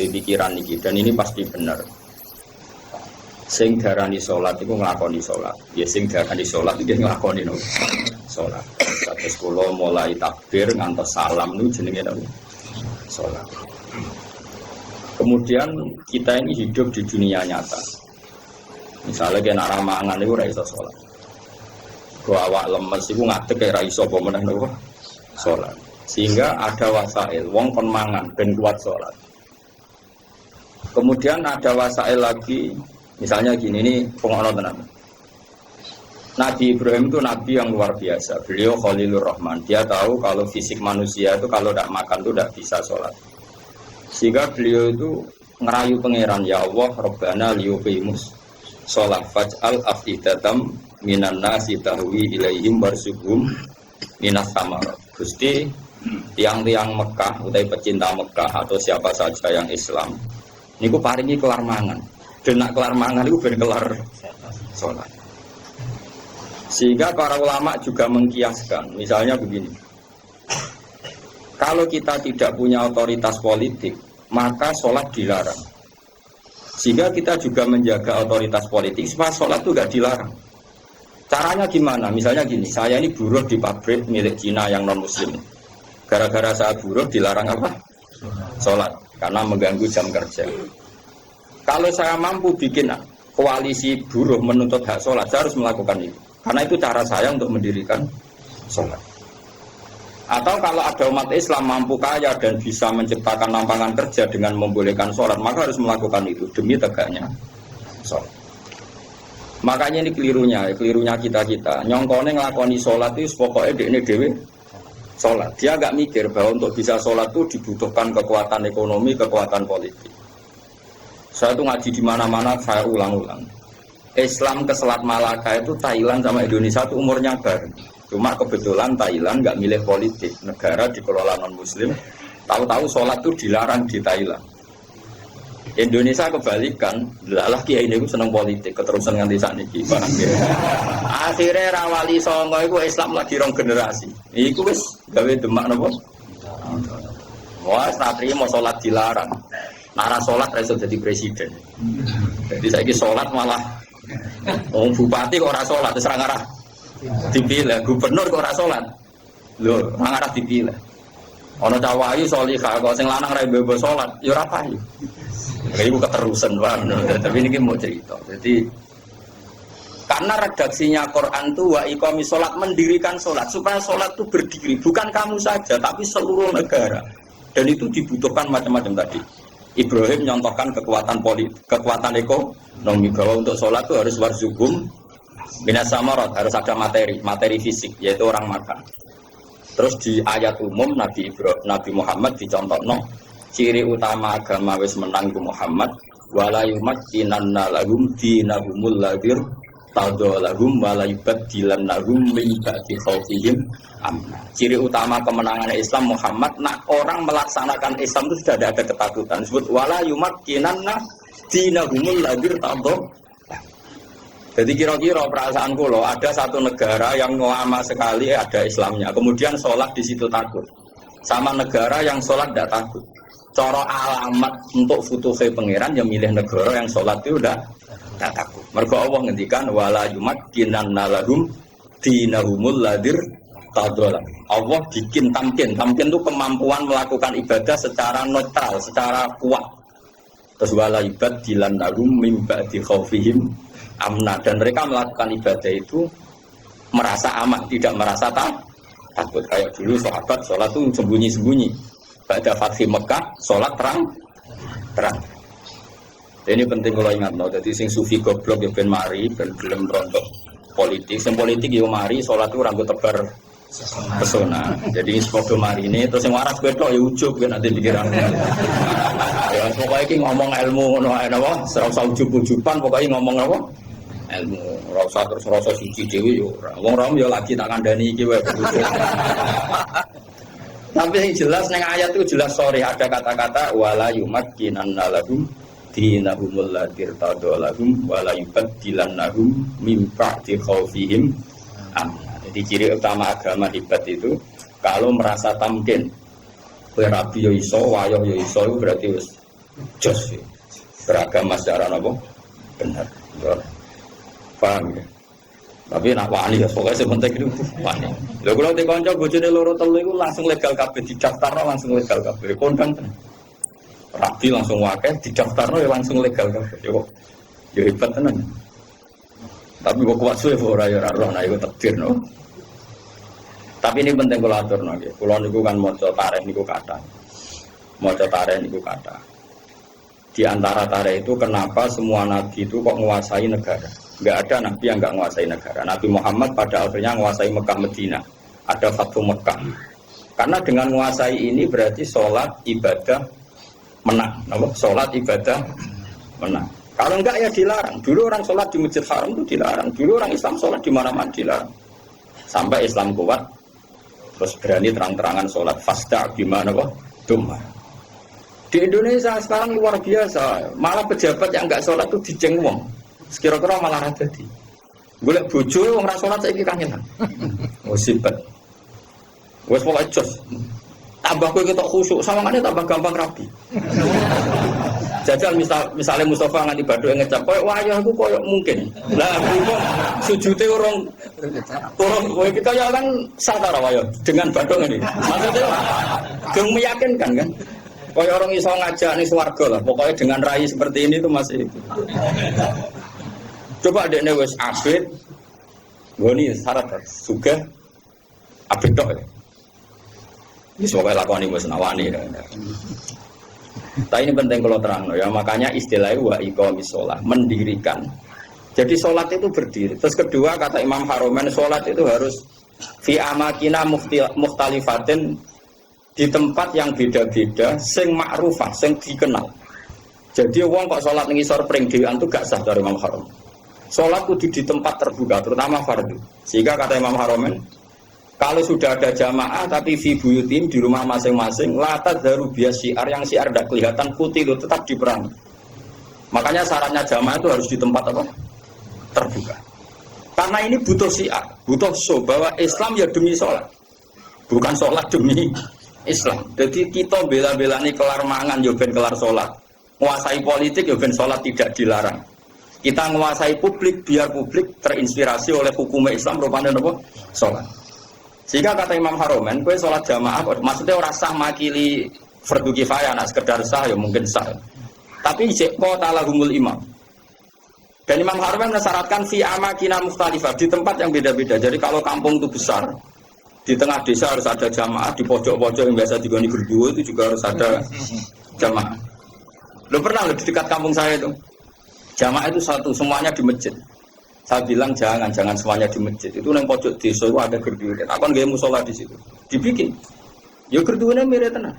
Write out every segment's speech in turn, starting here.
di pikiran iki dan ini pasti benar. Sing darani salat iku nglakoni salat. Ya sing darani salat iki nglakoni no. Salat. Terus kula mulai takbir ngantos salam niku jenenge no. Salat. Kemudian kita ini hidup di dunia nyata. Misalnya kena ramangan itu ora iso salat. Go awak lemes iku ngadeg ora iso apa meneh napa salat. Sehingga ada wasail wong kon mangan ben kuat salat. Kemudian ada wasail lagi, misalnya gini, ini pengono tenan. Nabi Ibrahim itu nabi yang luar biasa. Beliau Khalilur Rahman. Dia tahu kalau fisik manusia itu kalau tidak makan itu tidak bisa sholat. Sehingga beliau itu ngerayu pangeran, ya Allah, Rabbana liyuqimus sholat faj'al afidatam minan nasi tahwi ilaihim warzuqhum minas samarat. Gusti, tiang-tiang Mekah, utai pecinta Mekah atau siapa saja yang Islam, niku paringi kelar mangan. Dan nak kelar mangan itu ben kelar sholat. Sehingga para ulama juga mengkiaskan, misalnya begini. Kalau kita tidak punya otoritas politik, maka sholat dilarang. Sehingga kita juga menjaga otoritas politik, supaya sholat itu tidak dilarang. Caranya gimana? Misalnya gini, saya ini buruh di pabrik milik Cina yang non-muslim. Gara-gara saya buruh dilarang apa? Sholat, karena mengganggu jam kerja. Kalau saya mampu bikin koalisi buruh menuntut hak sholat, saya harus melakukan itu. Karena itu cara saya untuk mendirikan sholat. Atau kalau ada umat Islam mampu kaya dan bisa menciptakan lapangan kerja dengan membolehkan sholat, maka harus melakukan itu demi tegaknya sholat. Makanya ini kelirunya kita. Nyongkone ngelakoni sholat itu pokoknya ini dewe sholat. Dia agak mikir bahwa untuk bisa sholat itu dibutuhkan kekuatan ekonomi, kekuatan politik. Saya tuh ngaji di mana-mana, saya ulang-ulang. Islam ke Selat Malaka itu Thailand sama Indonesia itu umurnya bareng. Cuma kebetulan Thailand nggak milih politik, negara dikelola non-Muslim. Tahu-tahu sholat itu dilarang di Thailand. Indonesia kebalikan, lah kiai ini seneng politik, keterusan nganti sakniki. Akhirnya rawali songo itu Islam lagi rong generasi. Iku wis gawe demak napa? Wah, satri mau sholat dilarang. Nara sholat iso jadi presiden. Jadi saiki sholat malah bupati kok ora sholat, terus ora ngarah dipilih, gubernur kok ora sholat. Lho, ora ngarah dipilih. Ana cawayu sholihah kok sing lanang ra mbebo sholat, ya ora payu. Iku keterusan wae. Tapi ini mau cerita. Jadi karena redaksinya Quran itu wa iqamis sholat, mendirikan sholat supaya sholat itu berdiri, bukan kamu saja tapi seluruh negara. Dan itu dibutuhkan macam-macam tadi. Ibrahim nyontohkan kekuatan politik, kekuatan ekonomi bahwa untuk sholat itu harus warzuqhum minas samarat, harus ada materi fisik, yaitu orang makan. Terus di ayat umum Nabi Muhammad dicontohno ciri utama agama wis menang ku Muhammad wala yumakkinanna lahum dinahumul ladzir tadallahum wala yubaddilannahum min ba'di khaufihim amna. Ciri utama kemenangan Islam Muhammad, nak orang melaksanakan Islam itu sudah ada ketakutan. Disebut wala yumakkinanna dinahumul ladzir tadallah. Jadi kira-kira perasaan kula ada satu negara yang lama sekali ada Islamnya, kemudian sholat di situ takut. Sama negara yang sholat tidak takut. Cara alamat untuk futuhe pangeran yang milih negara yang sholat itu udah tidak takut. Mergo Allah ngendikan wala yumakkinanna lahum dinahumul ladzir tadallah. Allah bikin tamkin itu kemampuan melakukan ibadah secara netral, secara kuat. Terus wala yubaddilannahum min ba'di khaufihim amna, dan mereka melakukan ibadah itu merasa aman, tidak merasa takut. Kayak dulu sahabat sholat itu sembunyi-sembunyi. Pada Fathi Mekah sholat terang. Ini penting kalau ingat, no. Jadi sing sufi goblok ya ben mari, ben gelem rontok politik. Sing politik yo mari sholat itu rambut tebar pesona. Jadi sepodo mari ini terus yang waras betok ya ujub kan nanti pikiran. Ya pokoknya iki ngomong ilmu ngono ae napa, ora usah ujub-ujuban, pokoknya ngomong apa? Ilmu, ora usah terus rasa suci dhewe yo ora. Wong rom yo lagi tak kandhani iki wae. Tapi yang jelas neng ayat itu jelas sore ada kata-kata wala yumakkinanna lahum dinahumul ladzir tadallahum wala yubaddilannahum min ba'di khaufihim amna. Jadi ciri utama agama hebat itu kalau merasa tamkin, rabi yo iso, wayo yo iso, itu berarti Jos. Beragama secara apa? Benar. Paham ya? Tapi nak wani ya, pokoknya sebentar itu wani. Lha kula te kanca bojone loro telu iku langsung legal kabeh didaftarno langsung legal kabeh. Kondang tenan. Rapi langsung wakeh didaftarno ya langsung legal kabeh. Ya hebat tenan. Tapi kok kuat suwe ora ya ora ana iku takdir no. Tapi ini penting kula aturno nggih. Kula niku kan maca tarikh niku kathah. Maca tarikh niku kathah. Di antara tarikh itu kenapa semua nabi itu kok menguasai negara? Enggak ada nabi yang enggak menguasai negara. Nabi Muhammad pada akhirnya menguasai Mekah Medina. Ada Fathu Mekah. Karena dengan menguasai ini berarti sholat ibadah menang. Sholat ibadah menang. Kalau enggak ya dilarang. Dulu orang sholat di Masjid Haram itu dilarang. Dulu orang Islam sholat di mana-mana dilarang. Sampai Islam kuat, terus berani terang-terangan sholat fasda gimana kok? Dumah. Di Indonesia sekarang luar biasa. Malah pejabat yang enggak sholat itu dijeng wong. Sekira-kira malah ada di. Golek bojo wong ra salat saiki kangenan. Musibah. Wes pokoke jos. Tambah kowe ketok khusyuk, sawangane tambah gampang rapi. Jajal misalnya Mustafa nganti Bathuk ngecap koyo wayah iku koyo mungkin. Lah kok sujute urung kowe kita ya kan sadar wayah dengan Bathuk ngene. Maksudnya geng meyakinkan kan. Koyo orang iso ngajak ning swarga lah. Pokoknya dengan rai seperti ini tuh masih itu. Coba dekne wis abid, ngoni syarat sugih abid tok. Wis pokoke lakoni wis nawani. Tapi ini penting kalau terangno ya, makanya istilahnya wa iqamis shalah, mendirikan. Jadi sholat itu berdiri. Terus kedua kata Imam Haromen, sholat itu harus fi amakina mukhtalifatin, di tempat yang beda-beda, sing ma'rufah, sing dikenal. Jadi wong kok sholat ning isor pring dhewean itu gak sah dari Imam Haromen. Sholat kudu di tempat terbuka, terutama fardu. Sehingga kata Imam Haromen, kalau sudah ada jamaah tapi fi buyutim di rumah masing-masing, la tadharu bias syiar, yang syiar tidak kelihatan putih itu tetap diperangi. Makanya syaratnya jamaah itu harus di tempat apa? Terbuka. Karena ini butuh syiar, butuh show bahwa Islam ya demi sholat, bukan sholat demi Islam. Jadi kita bela-belani kelar mangan ya ben kelar sholat, menguasai politik ya ben sholat tidak dilarang. Kita menguasai publik biar publik terinspirasi oleh hukum Islam rupanya apa? Sholat. Sehingga kata Imam Haromen, kowe sholat jamaah, maksudnya orang sah makili fardu kifayah, nah sekedar sah ya mungkin sah. Tapi jeko talahumul imam. Dan Imam Haromen mensyaratkan fi amakina mukhtalifah, di tempat yang beda-beda. Jadi kalau kampung itu besar, di tengah desa harus ada jamaah, di pojok-pojok yang biasa digoni gerduwo itu juga harus ada jamaah. Lo pernah lo di dekat kampung saya itu? Jamaah itu satu, semuanya di masjid. Saya bilang jangan semuanya di masjid. Itu yang pojok desa itu ada gerduwo. Aku kan gak musola di situ. Dibikin. Ya gerduwonya mirip tenan.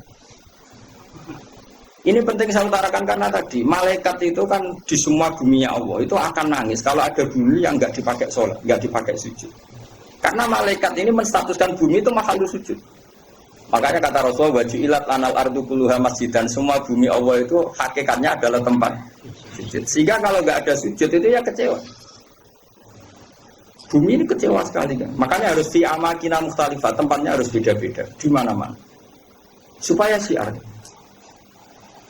Ini penting saya utarakan karena tadi malaikat itu kan di semua buminya Allah itu akan nangis kalau ada bumi yang nggak dipakai sholat, nggak dipakai sujud. Karena malaikat ini menstatuskan bumi itu makhluk sujud. Makanya kata Rasulullah, wajilat anal ardu kulluha masjidan, semua bumi Allah itu hakikatnya adalah tempat sujud. Sehingga kalau nggak ada sujud itu ya kecewa. Bumi ini kecewa sekali kan. Makanya harus fi amakina mukhtalifah, tempatnya harus beda-beda di mana-mana. Supaya syiar.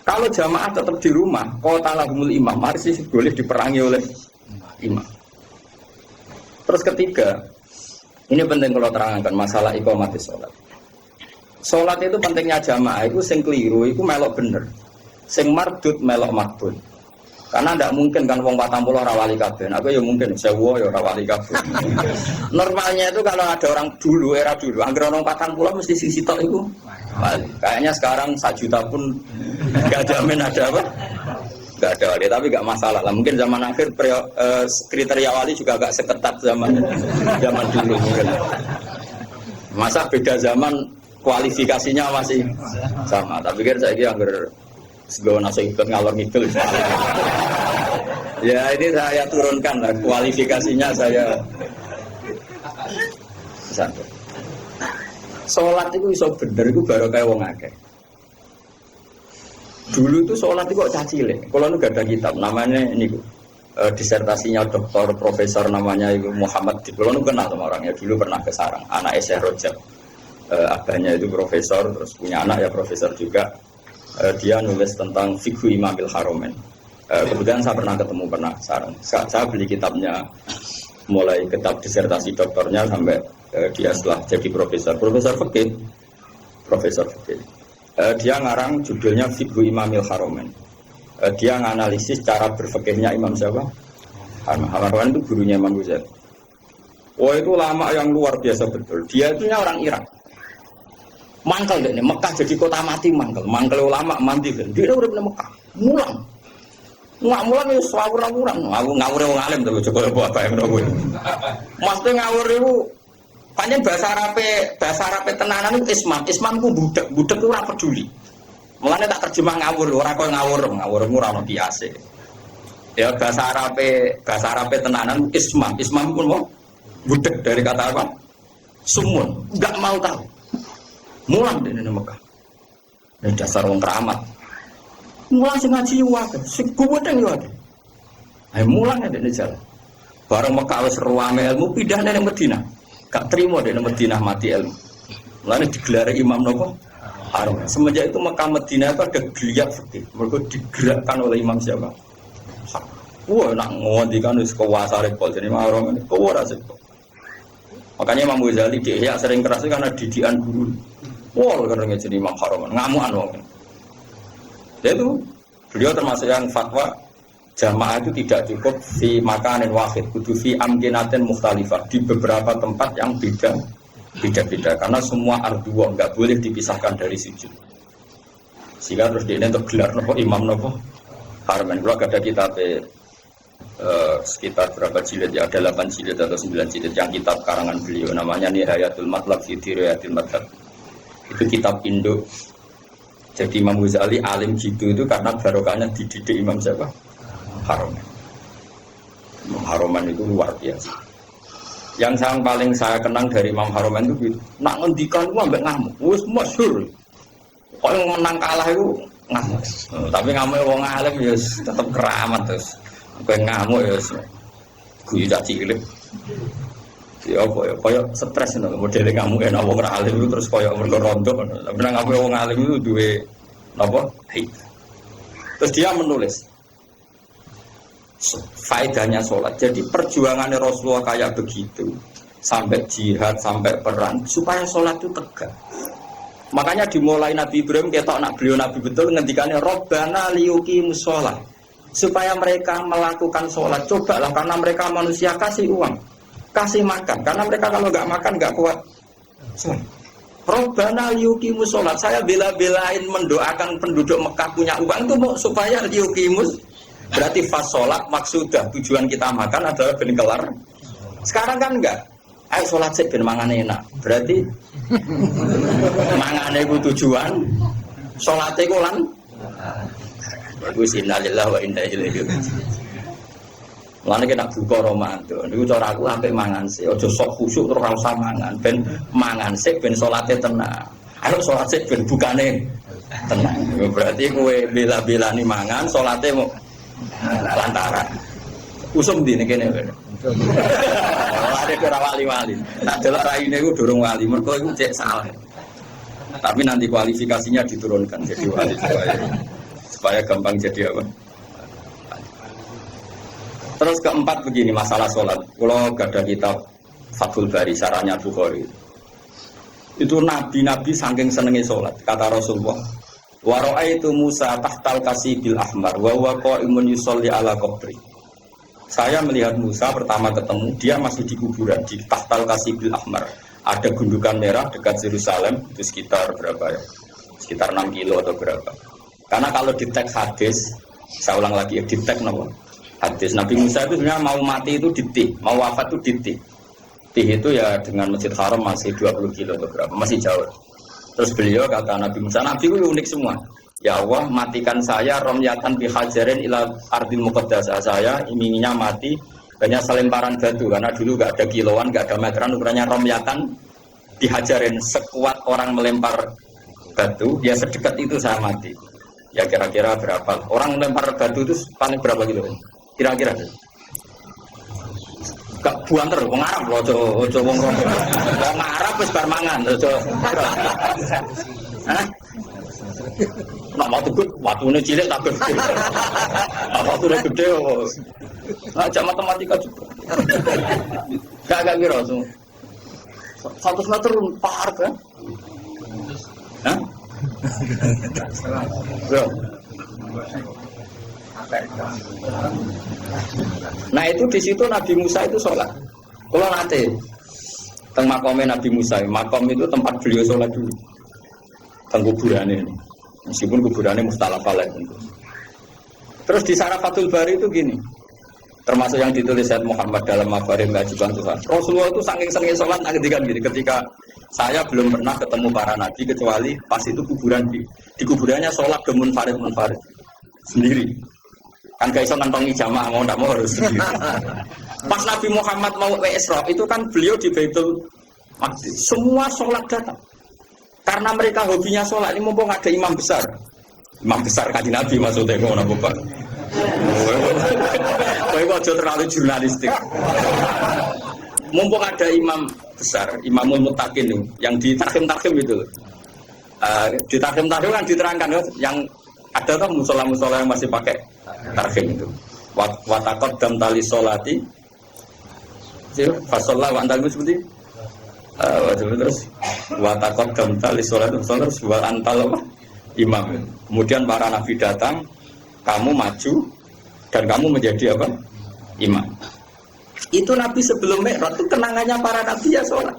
Kalau jamaah tetap di rumah, qala lahumul imam, masih boleh diperangi oleh imam. Terus ketiga, ini penting kalau terangkan masalah iqamatis sholat. Sholat itu pentingnya jamaah, itu sing keliru, itu melok bener. Sing mardud melok makbul. Karena tidak mungkin kan wong 40 ora wali kabeh. Aku ya mungkin sewu ya ora wali kabeh. Normalnya itu kalau ada orang dulu, era dulu, anggere orang 40 mesti sing sitok iku wali. Kayaknya sekarang 1 juta pun enggak jamin ada apa? Enggak ada wali, tapi enggak masalah lah. Mungkin zaman akhir kriteria wali juga agak seketat zaman dulu mungkin. Masa beda zaman kualifikasinya masih sama. Tapi kan saya kira hampir segala nasi ikut ngalor ngidul. Ya ini saya turunkan lah kualifikasinya saya. Satu. Sholat itu iso bener itu baru kayak wong akeh. Dulu itu sholat itu kok cacile. Kalau nu gak ada kitab namanya ini disertasinya doktor profesor namanya itu Muhammad. Kalau nu kenal sama orangnya dulu pernah ke Sarang. Anak Syekh Rojab. Abahnya itu profesor terus punya anak ya profesor juga. Dia nulis tentang Fiqhu Imamil Haromen. Kebetulan saya pernah sarang. Saya beli kitabnya, mulai kitab disertasi doktornya sampai dia setelah jadi profesor fikih. Dia ngarang judulnya Fiqhu Imamil Haromen. Dia nganalisis cara berfikihnya Imam siapa? Haromen itu gurunya Imam Ghazali. Oh itu lama yang luar biasa betul. Dia itu orang Irak. Mangkel deh, Mekah jadi kota mati mangkel ulama mandi kan. Dia udah pernah Mekah, nggak mulang ya ngawur-ngawuran. Ngawur yang ngalim tuh, coba apa yang ngawur. Maksudnya ngawur itu, panjang bahasa Arabe tenanan itu isman ku budak itu orang peduli. Mulanya tak terjemah ngawur, orang kau ngawur murah biasa. Ya bahasa Arabe tenanan isman pun mau budak dari kata apa? Sumun, nggak mau tahu. Mulang di Mekah. Ini dasar wong keramat. Mulang sing ngaji wae, sing gumedeng yo wae. Ayo mulang di jalan. Bareng Mekah wis ruame ilmu pindah nang Madinah. Gak trimo di Madinah mati ilmu. Mulane digelar imam nopo? Harum. Semenjak itu Mekah Madinah itu ada geliat fikih. Mergo digerakkan oleh imam siapa? Wah, nak ngondikan wis kuwasa repot jenenge harum ini. Kuwara sepok. Makanya Imam Ghazali di Ihya sering keras karena didikan guru. Wah, karena jadi Imam Haromen, ngamuan wong. Itu beliau termasuk yang fatwa jamaah itu tidak cukup fi makanin wahid, kudu fi amkinatin mukhtalifah, di beberapa tempat yang beda-beda karena semua arduwa enggak boleh dipisahkan dari sujud. Sehingga terus dia untuk gelar nopo imam nopo Haromen. Kalau ada kitab sekitar berapa jilid ya, ada 8 jilid atau 9 jilid yang kitab karangan beliau namanya Nihayatul Matlab fi Dirayatil Madhab. Itu kitab Indo. Jadi Imam Ghazali alim gitu itu karena barokahnya dididik Imam siapa? Haromen. Imam Haromen itu luar biasa. Yang paling saya kenang dari Imam Haromen itu nak ngendikan itu ambek ngamuk. Wis masyhur. Kok yang menang kalah itu ngamuk. Tapi ngamuk wong alim ya tetap keramat terus. Kok ngamuk ya guyu tak cilik. Ya apa ya, koyo stres ngono. Modele kamu enak wong alim itu terus koyo mergo rondo. Tapi nang apa wong alim itu duwe napa? Hei. Terus dia menulis faedahnya sholat. Jadi perjuangannya Rasulullah kayak begitu sampai jihad, sampai perang supaya sholat itu tegak. Makanya dimulai Nabi Ibrahim ketok nak beliau Nabi betul ngendikannya Rabbana liyuqimus sholat. Supaya mereka melakukan sholat. Cobalah karena mereka manusia kasih uang. Kasih makan, karena mereka kalau nggak makan nggak kuat. Robbana liyuqimus sholat. Saya bela-belain mendoakan penduduk Mekah punya uang itu mau supaya liyuqimus. Berarti fas sholat maksudah tujuan kita makan adalah ben kelar. Sekarang kan enggak. Ayo sholat sih ben mangan enak. Berarti mangane ku tujuan, sholat itu lan. Bagus innalillahi wa inna ilaihi raji'un. Mulane kena buka Ramadan. Niku cara aku sampe mangan sik, aja sok khusyuk terus ora usah mangan. Ben mangan sik ben salate tenang. Ayo salat sik ben bukane tenang. Berarti kowe bela-belani mangan, salate mau lantaran. Usum ndi kene. Ada ora wali-wali. Tak delok raine iku durung wali, mergo iku cek salah. Tapi nanti kualifikasinya diturunkan jadi wali supaya gampang jadi apa? Terus keempat begini masalah sholat. Kalau gak ada kitab Fathul Bari, sarahnya Bukhari. Itu nabi-nabi saking senengi sholat. Kata Rasulullah, wa ra'aitu Musa tahtal kasibil ahmar wa huwa qa'imun yusolli ala qabri. Saya melihat Musa pertama ketemu, dia masih di kuburan di tahtal kasibil ahmar. Ada gundukan merah dekat Yerusalem, itu sekitar berapa ya? Sekitar 6 kilo atau berapa. Karena kalau di teks hadis, saya ulang lagi, di teks nomor hadis Nabi Musa itu sebenarnya mau mati itu di Tih, mau wafat itu di Tih. Tih itu ya dengan Masjid Haram masih 20 kilo atau berapa, masih jauh. Terus beliau kata Nabi Musa, Nabi itu unik semua. Ya Allah, matikan saya romyatan bihajarin ila ardil muqaddasah. Saya inginnya mati hanya selemparan batu karena dulu gak ada kiloan, gak ada meteran, ukurannya romyatan dihajarin sekuat orang melempar batu, ya sedekat itu saya mati. Ya kira-kira berapa? Orang melempar batu itu paling berapa kilo? Kira-kira gak buanter, wong Arab loh, ojo wong rondo. Wong Arab wis bar mangan, ojo. Hah? Nak watune cilik tak gede. Watune gede kok. Ngajak matematika juga. Gak kira langsung. 100 meter par kan? Hah? Bro. Nah itu di situ Nabi Musa itu sholat. Kalau nanti teng makamnya Nabi Musa, makam itu tempat beliau sholat dulu. Teng kuburannya ini, meskipun kuburannya mustalaf alaih. Terus di Syarafatul Bari itu gini, termasuk yang ditulis Sayyid Muhammad dalam Mafarid Kewajiban Tuhan. Rasulullah itu saking seneng sholat ketika saya belum pernah ketemu para nabi kecuali pas itu kuburan di kuburannya sholat ke munfarid sendiri. Kan gak iso ngantongi jamaah mau ndak mau harus sendiri. Pas Nabi Muhammad mau Isra itu kan beliau di Baitul Maqdis. Semua sholat datang. Karena mereka hobinya sholat ini mumpung ada imam besar. Imam besar Kanjeng Nabi maksudnya ngono Bapak. Kowe kok aja terlalu jurnalistik. Mumpung ada imam besar, Imamul Muttaqin yang di takhim-takhim itu. Di takhim-takhim kan diterangkan yang ada kan musola-musola yang masih pakai takhim itu. Wa taqaddam tali sholati. Fasallah wa antal seperti terus wa taqaddam tali sholati terus wa antal imam. Kemudian para nabi datang, kamu maju dan kamu menjadi apa? Imam. Itu Nabi sebelum Mi'raj itu kenangannya para nabi ya sholat.